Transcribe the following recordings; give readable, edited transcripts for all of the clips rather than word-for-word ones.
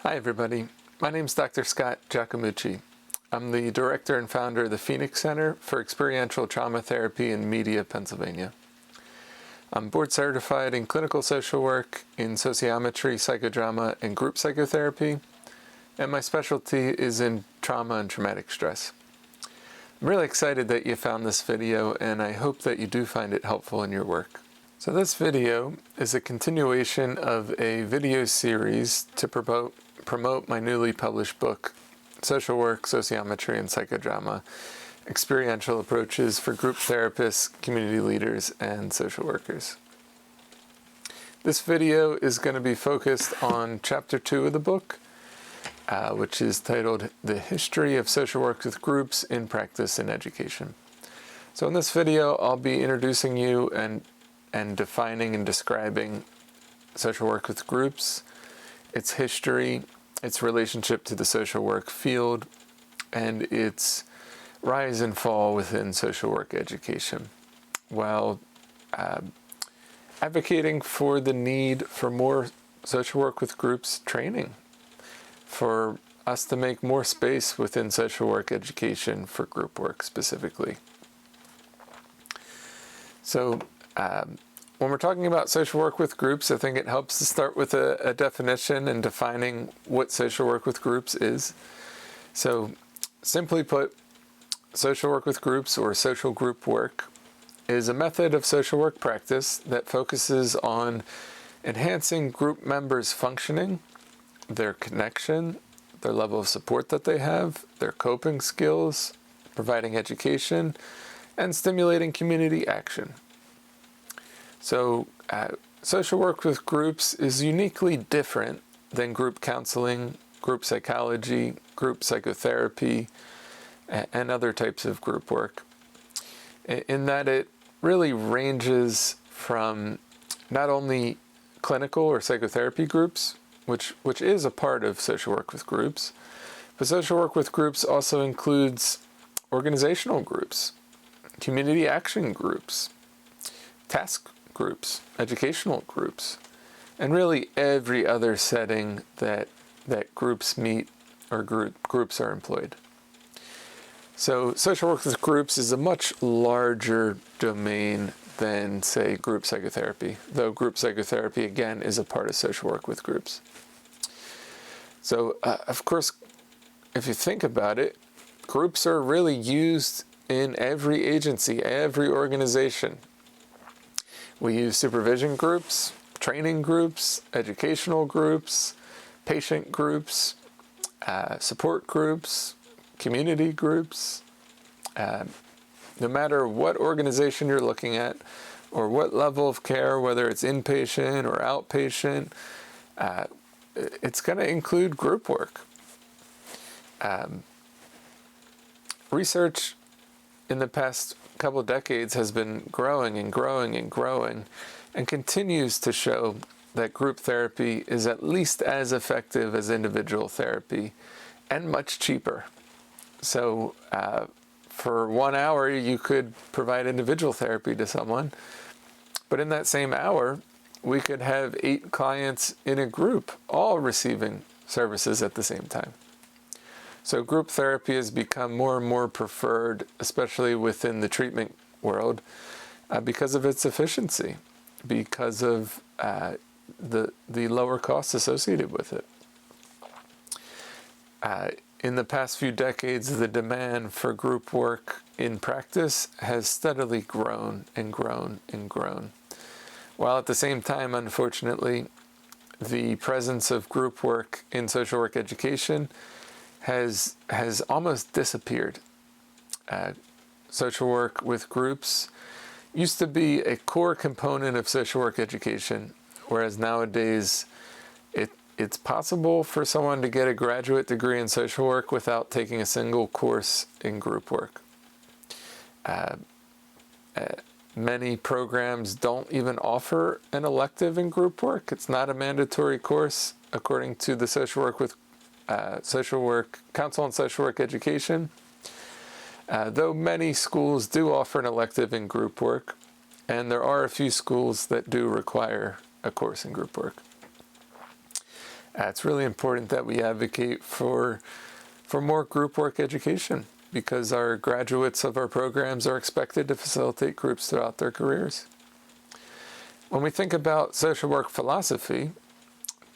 Hi everybody, my name is Dr. Scott Giacomucci. I'm the director and founder of the Phoenix Center for Experiential Trauma Therapy in Media, Pennsylvania. I'm board certified in clinical social work, in sociometry, psychodrama, and group psychotherapy, and my specialty is in trauma and traumatic stress. I'm really excited that you found this video, and I hope that you do find it helpful in your work. So this video is a continuation of a video series to promote my newly published book, Social Work, Sociometry, and Psychodrama, Experiential Approaches for Group Therapists, Community Leaders, and Social Workers. This video is going to be focused on Chapter 2 of the book, which is titled The History of Social Work with Groups in Practice and Education. So in this video, I'll be introducing you and defining and describing social work with groups, its history, its relationship to the social work field, and its rise and fall within social work education, while advocating for the need for more social work with groups training, for us to make more space within social work education for group work specifically. So when we're talking about social work with groups, I think it helps to start with a definition and defining what social work with groups is. So simply put, social work with groups, or social group work, is a method of social work practice that focuses on enhancing group members' functioning, their connection, their level of support that they have, their coping skills, providing education, and stimulating community action. So social work with groups is uniquely different than group counseling, group psychology, group psychotherapy, and other types of group work, in that it really ranges from not only clinical or psychotherapy groups, which is a part of social work with groups, but social work with groups also includes organizational groups, community action groups, task groups, educational groups, and really every other setting that groups meet or groups are employed. So social work with groups is a much larger domain than, say, group psychotherapy, though group psychotherapy, again, is a part of social work with groups. So, of course, if you think about it, groups are really used in every agency, every organization. We use supervision groups, training groups, educational groups, patient groups, support groups, community groups. No matter what organization you're looking at, or what level of care, whether it's inpatient or outpatient, it's going to include group work. Research in the past couple of decades has been growing and growing and growing, and continues to show that group therapy is at least as effective as individual therapy and much cheaper. So for 1 hour, you could provide individual therapy to someone, but in that same hour, we could have 8 clients in a group all receiving services at the same time. So group therapy has become more and more preferred, especially within the treatment world, because of its efficiency, because of the lower costs associated with it. In the past few decades, the demand for group work in practice has steadily grown and grown and grown, while at the same time, unfortunately, the presence of group work in social work education has almost disappeared. Social work with groups used to be a core component of social work education, whereas nowadays it's possible for someone to get a graduate degree in social work without taking a single course in group work. Many programs don't even offer an elective in group work. It's not a mandatory course according to the Social Work Council on Social Work Education. Though many schools do offer an elective in group work, and there are a few schools that do require a course in group work. It's really important that we advocate for more group work education, because our graduates of our programs are expected to facilitate groups throughout their careers. When we think about social work philosophy,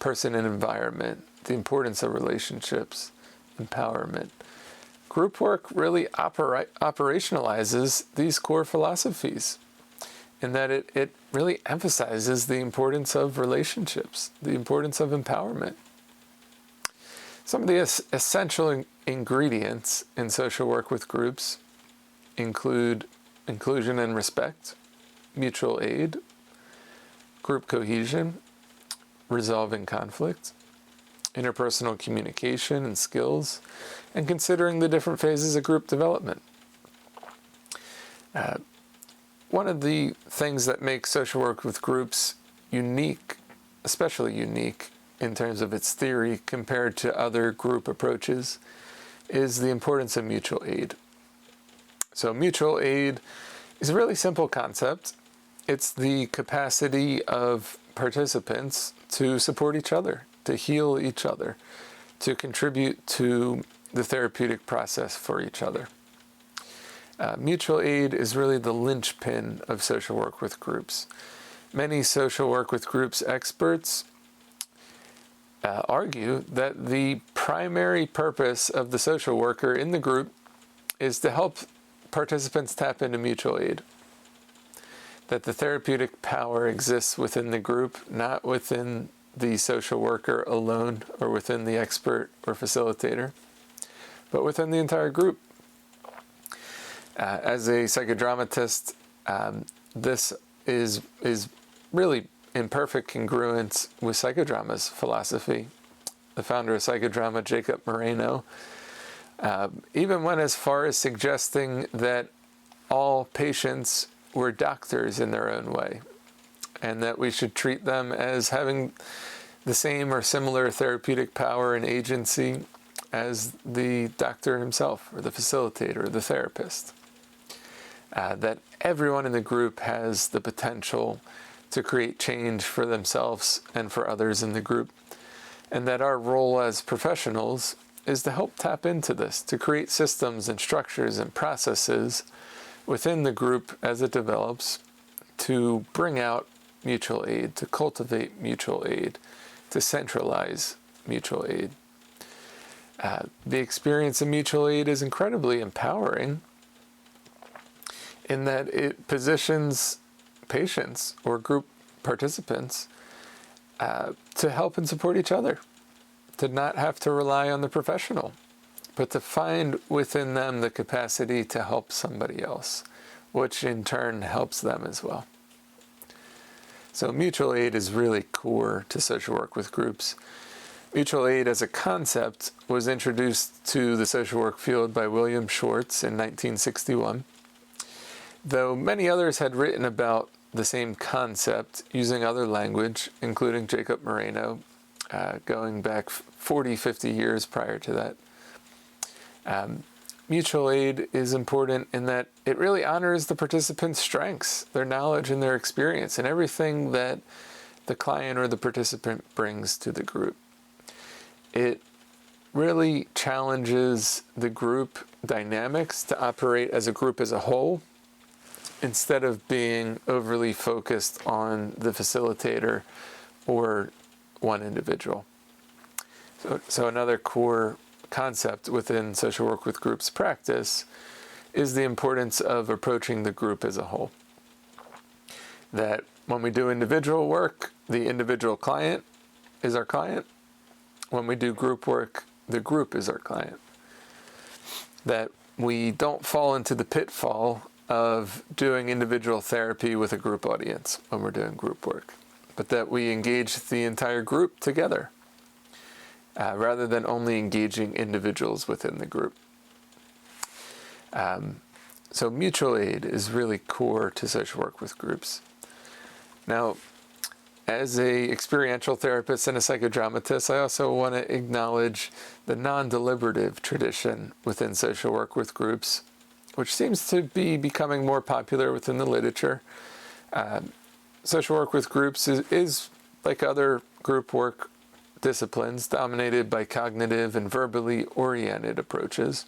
person and environment, the importance of relationships, empowerment, group work really operationalizes these core philosophies, in that it really emphasizes the importance of relationships, the importance of empowerment. Some of the essential ingredients in social work with groups include inclusion and respect, mutual aid, group cohesion, resolving conflict, interpersonal communication and skills, and considering the different phases of group development. One of the things that makes social work with groups unique, especially unique in terms of its theory compared to other group approaches, is the importance of mutual aid. So mutual aid is a really simple concept. It's the capacity of participants to support each other, to heal each other, to contribute to the therapeutic process for each other. Mutual aid is really the linchpin of social work with groups. Many social work with groups experts argue that the primary purpose of the social worker in the group is to help participants tap into mutual aid. That the therapeutic power exists within the group, not within the social worker alone or within the expert or facilitator, but within the entire group. As a psychodramatist, this is really in perfect congruence with Psychodrama's philosophy. The founder of Psychodrama, Jacob Moreno, even went as far as suggesting that all patients were doctors in their own way, and that we should treat them as having the same or similar therapeutic power and agency as the doctor himself, or the facilitator, or the therapist. That everyone in the group has the potential to create change for themselves and for others in the group, and that our role as professionals is to help tap into this, to create systems and structures and processes within the group as it develops, to bring out mutual aid, to cultivate mutual aid, to centralize mutual aid. The experience of mutual aid is incredibly empowering, in that it positions patients or group participants to help and support each other, to not have to rely on the professional, but to find within them the capacity to help somebody else, which in turn helps them as well. So mutual aid is really core to social work with groups. Mutual aid as a concept was introduced to the social work field by William Schwartz in 1961. Though many others had written about the same concept using other language, including Jacob Moreno, going back 40, 50 years prior to that. Mutual aid is important in that it really honors the participants' strengths, their knowledge and their experience, and everything that the client or the participant brings to the group. It really challenges the group dynamics to operate as a group as a whole, instead of being overly focused on the facilitator or one individual. So another core concept within social work with groups practice is the importance of approaching the group as a whole. That when we do individual work, the individual client is our client. When we do group work, the group is our client. That we don't fall into the pitfall of doing individual therapy with a group audience when we're doing group work, but that we engage the entire group together, rather than only engaging individuals within the group. So mutual aid is really core to social work with groups. Now, as a experiential therapist and a psychodramatist, I also want to acknowledge the non-deliberative tradition within social work with groups, which seems to be becoming more popular within the literature. Social work with groups is like other group work disciplines dominated by cognitive and verbally oriented approaches.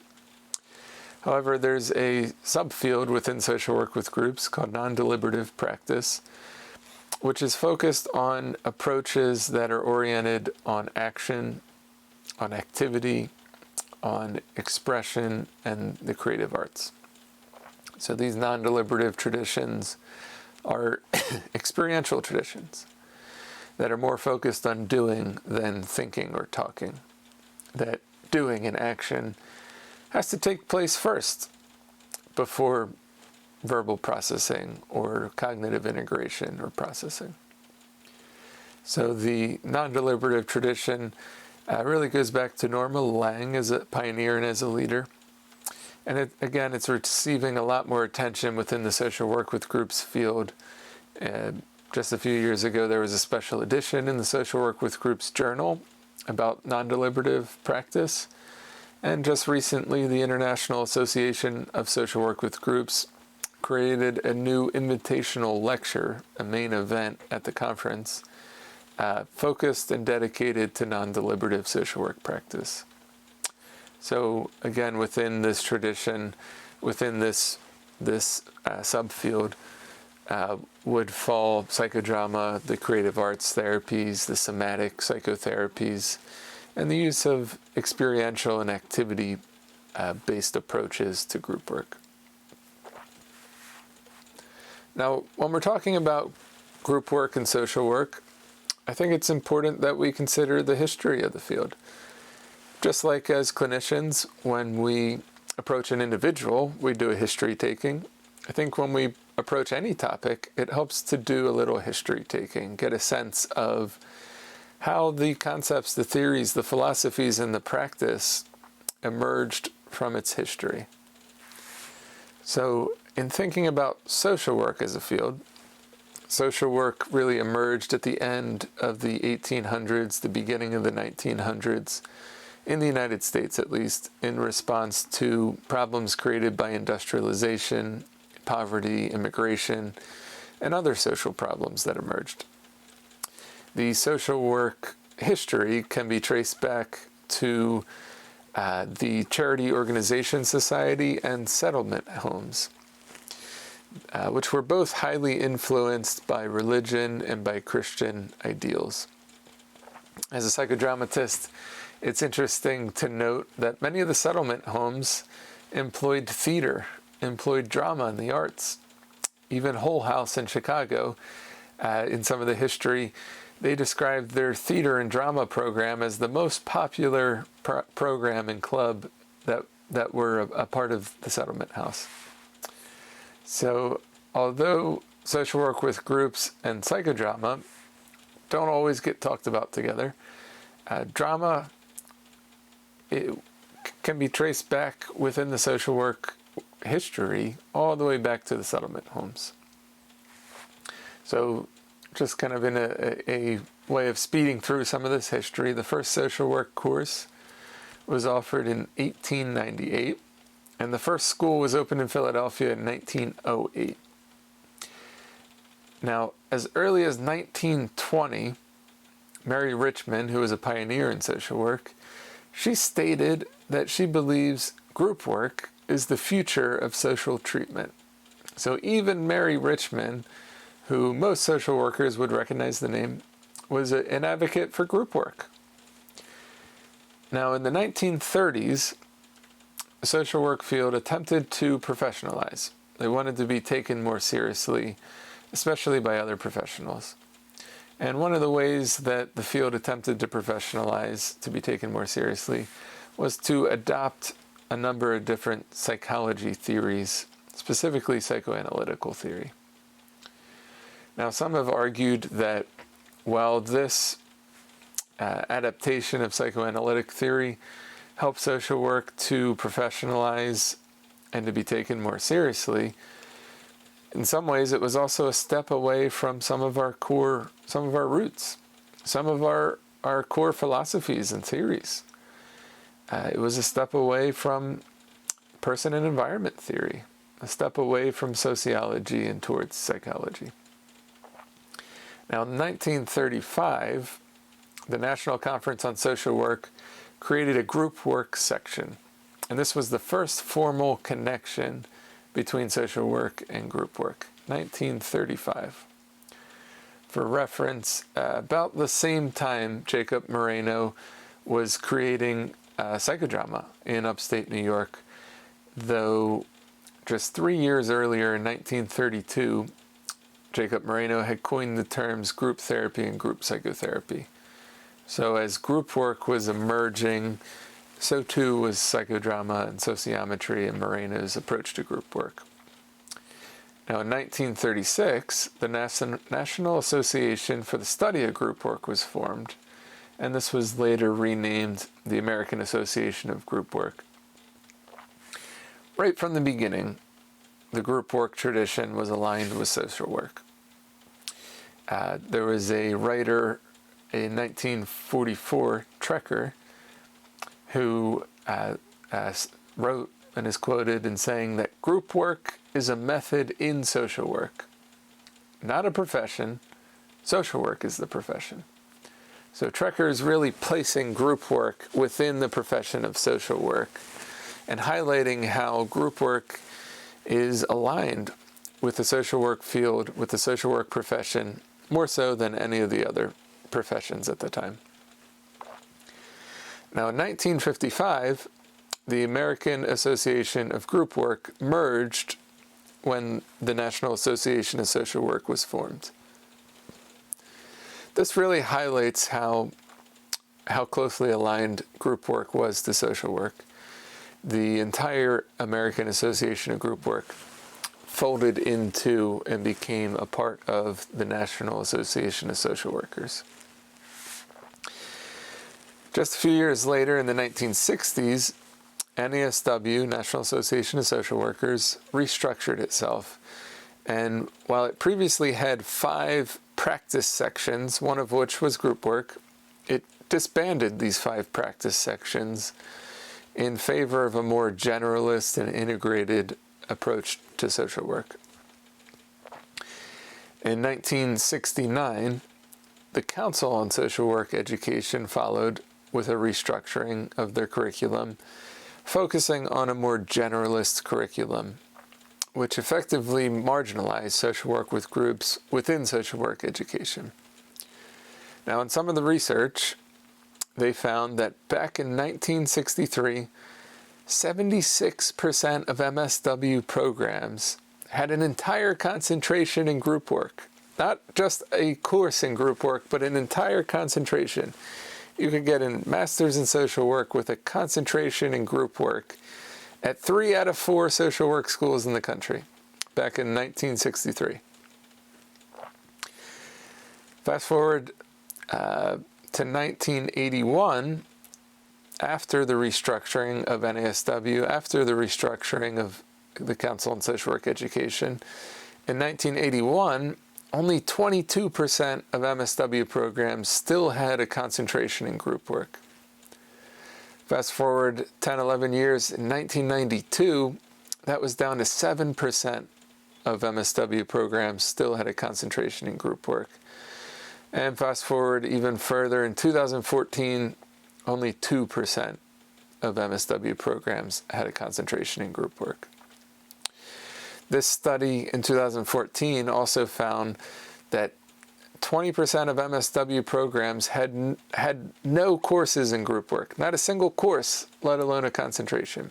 However, there's a subfield within social work with groups called non-deliberative practice, which is focused on approaches that are oriented on action, on activity, on expression, and the creative arts. So these non-deliberative traditions are experiential traditions that are more focused on doing than thinking or talking. That doing and action has to take place first before verbal processing or cognitive integration or processing. So the non-deliberative tradition really goes back to Norma Lang as a pioneer and as a leader. And it's receiving a lot more attention within the social work with groups field. Just a few years ago, there was a special edition in the Social Work with Groups journal about non-deliberative practice. And just recently, the International Association of Social Work with Groups created a new invitational lecture, a main event at the conference, focused and dedicated to non-deliberative social work practice. So again, within this tradition, within this subfield, would fall psychodrama, the creative arts therapies, the somatic psychotherapies, and the use of experiential and activity-based approaches to group work. Now, when we're talking about group work and social work, I think it's important that we consider the history of the field. Just like as clinicians, when we approach an individual, we do a history taking. I think when we approach any topic, it helps to do a little history taking, get a sense of how the concepts, the theories, the philosophies, and the practice emerged from its history. So in thinking about social work as a field, social work really emerged at the end of the 1800s, the beginning of the 1900s, in the United States at least, in response to problems created by industrialization, poverty, immigration, and other social problems that emerged. The social work history can be traced back to the Charity Organization Society and settlement homes, which were both highly influenced by religion and by Christian ideals. As a psychodramatist, it's interesting to note that many of the settlement homes employed theater, employed drama and the arts. Even Hull House in Chicago, in some of the history, they described their theater and drama program as the most popular program and club that were a part of the settlement house. So although social work with groups and psychodrama don't always get talked about together, drama it can be traced back within the social work history all the way back to the settlement homes. So just kind of in a way of speeding through some of this history, the first social work course was offered in 1898, and the first school was opened in Philadelphia in 1908. Now, as early as 1920, Mary Richmond, who was a pioneer in social work, she stated that she believes group work is the future of social treatment. So even Mary Richmond, who most social workers would recognize the name, was an advocate for group work. Now in the 1930s, the social work field attempted to professionalize. They wanted to be taken more seriously, especially by other professionals. And one of the ways that the field attempted to professionalize, to be taken more seriously, was to adopt a number of different psychology theories, specifically psychoanalytical theory. Now, some have argued that while this adaptation of psychoanalytic theory helped social work to professionalize and to be taken more seriously, in some ways it was also a step away from some of our roots, some of our core philosophies and theories. It was a step away from person and environment theory, a step away from sociology and towards psychology. Now, in 1935, the National Conference on Social Work created a group work section. And this was the first formal connection between social work and group work, 1935. For reference, about the same time Jacob Moreno was creating Psychodrama in upstate New York, though just 3 years earlier in 1932, Jacob Moreno had coined the terms group therapy and group psychotherapy. So as group work was emerging, so too was psychodrama and sociometry and Moreno's approach to group work. Now in 1936, the National Association for the Study of Group Work was formed, and this was later renamed the American Association of Group Work. Right from the beginning, the group work tradition was aligned with social work. There was a writer in 1944, Trecker, who wrote and is quoted in saying that group work is a method in social work, not a profession. Social work is the profession. So Trecker is really placing group work within the profession of social work and highlighting how group work is aligned with the social work field, with the social work profession, more so than any of the other professions at the time. Now in 1955, the American Association of Group Work merged when the National Association of Social Work was formed. This really highlights how closely aligned group work was to social work. The entire American Association of Group Work folded into and became a part of the National Association of Social Workers. Just a few years later, in the 1960s, NASW, National Association of Social Workers, restructured itself. And while it previously had 5 practice sections, one of which was group work, it disbanded these 5 practice sections in favor of a more generalist and integrated approach to social work. In 1969, the Council on Social Work Education followed with a restructuring of their curriculum, focusing on a more generalist curriculum, which effectively marginalized social work with groups within social work education. Now, in some of the research, they found that back in 1963, 76% of MSW programs had an entire concentration in group work. Not just a course in group work, but an entire concentration. You could get a master's in social work with a concentration in group work at 3 out of 4 social work schools in the country back in 1963. Fast forward to 1981, after the restructuring of NASW, after the restructuring of the Council on Social Work Education, in 1981, only 22% of MSW programs still had a concentration in group work. Fast forward 10, 11 years, in 1992, that was down to 7% of MSW programs still had a concentration in group work. And fast forward even further, in 2014, only 2% of MSW programs had a concentration in group work. This study in 2014 also found that 20% of MSW programs had no courses in group work, not a single course, let alone a concentration.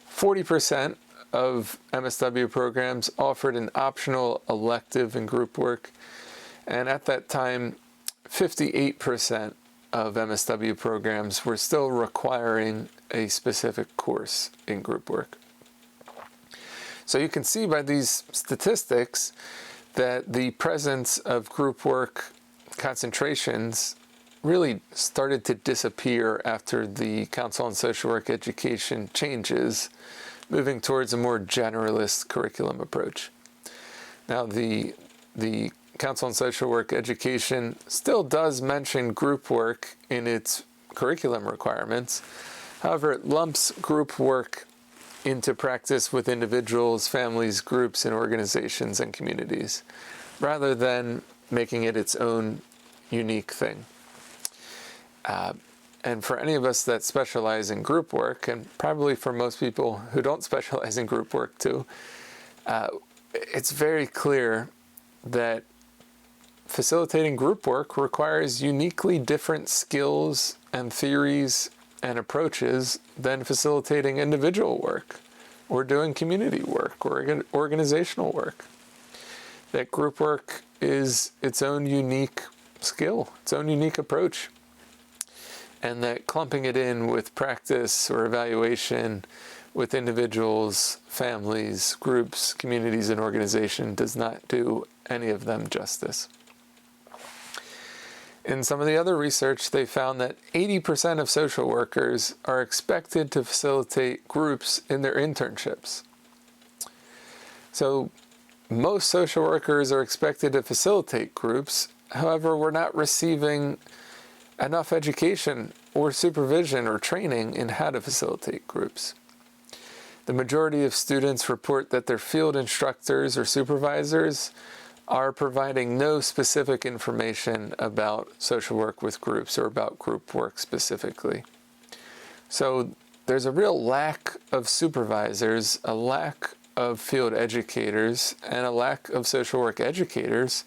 40% of MSW programs offered an optional elective in group work, and at that time, 58% of MSW programs were still requiring a specific course in group work. So you can see by these statistics that the presence of group work concentrations really started to disappear after the Council on Social Work Education changes, moving towards a more generalist curriculum approach. Now, the Council on Social Work Education still does mention group work in its curriculum requirements. However, it lumps group work into practice with individuals, families, groups, and organizations and communities, rather than making it its own unique thing. And for any of us that specialize in group work, and probably for most people who don't specialize in group work too, it's very clear that facilitating group work requires uniquely different skills and theories and approaches than facilitating individual work or doing community work or organizational work. That group work is its own unique skill, its own unique approach. And that clumping it in with practice or evaluation with individuals, families, groups, communities, and organizations does not do any of them justice. In some of the other research, they found that 80% of social workers are expected to facilitate groups in their internships. So most social workers are expected to facilitate groups. However, we're not receiving enough education or supervision or training in how to facilitate groups. The majority of students report that their field instructors or supervisors are providing no specific information about social work with groups or about group work specifically. So there's a real lack of supervisors, a lack of field educators, and a lack of social work educators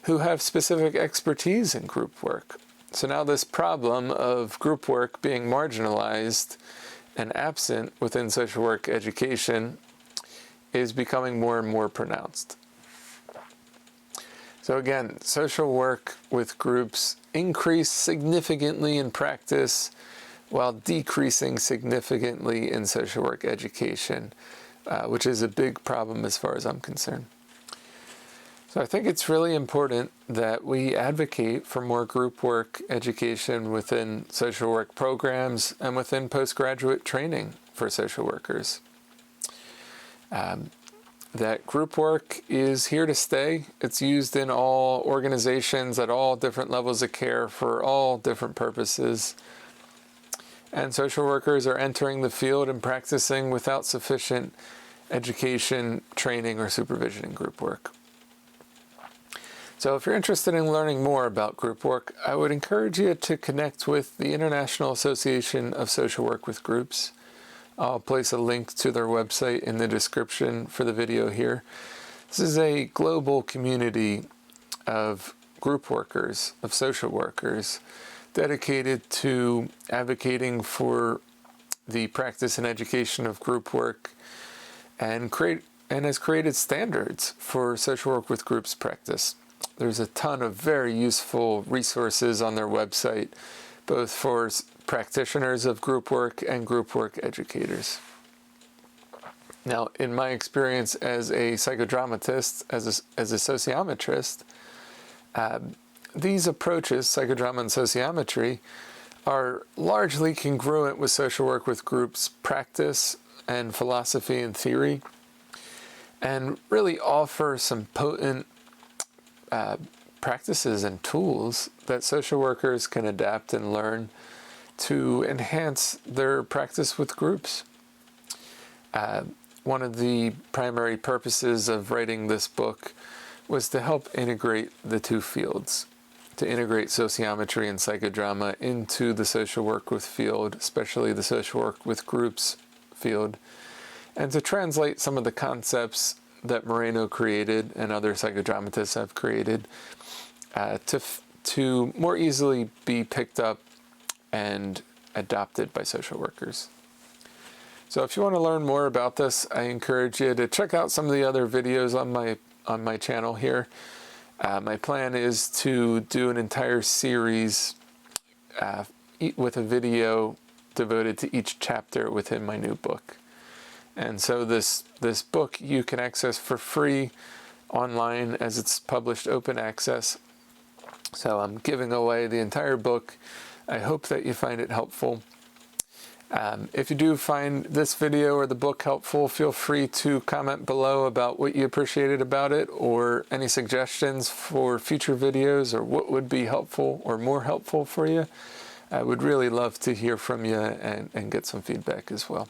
who have specific expertise in group work. So now this problem of group work being marginalized and absent within social work education is becoming more and more pronounced. So again, social work with groups increase significantly in practice while decreasing significantly in social work education, which is a big problem as far as I'm concerned. So I think it's really important that we advocate for more group work education within social work programs and within postgraduate training for social workers. That group work is here to stay. It's used in all organizations at all different levels of care for all different purposes. And social workers are entering the field and practicing without sufficient education, training, or supervision in group work. So if you're interested in learning more about group work, I would encourage you to connect with the International Association of Social Work with Groups. I'll place a link to their website in the description for the video here. This is a global community of group workers, of social workers, dedicated to advocating for the practice and education of group work and has created standards for social work with groups practice. There's a ton of very useful resources on their website, both for practitioners of group work and group work educators. Now, in my experience as a psychodramatist, as a sociometrist, these approaches, psychodrama and sociometry, are largely congruent with social work with groups practice and philosophy and theory, and really offer some potent practices and tools that social workers can adapt and learn to enhance their practice with groups. One of the primary purposes of writing this book was to help integrate the two fields, to integrate sociometry and psychodrama into the social work with field, especially the social work with groups field, and to translate some of the concepts that Moreno created and other psychodramatists have created to more easily be picked up and adopted by social workers. So if you want to learn more about this, I encourage you to check out some of the other videos on my channel here. My plan is to do an entire series with a video devoted to each chapter within my new book. And so this book you can access for free online as it's published open access. So I'm giving away the entire book. I hope that you find it helpful. If you do find this video or the book helpful, feel free to comment below about what you appreciated about it or any suggestions for future videos or what would be helpful or more helpful for you. I would really love to hear from you and get some feedback as well.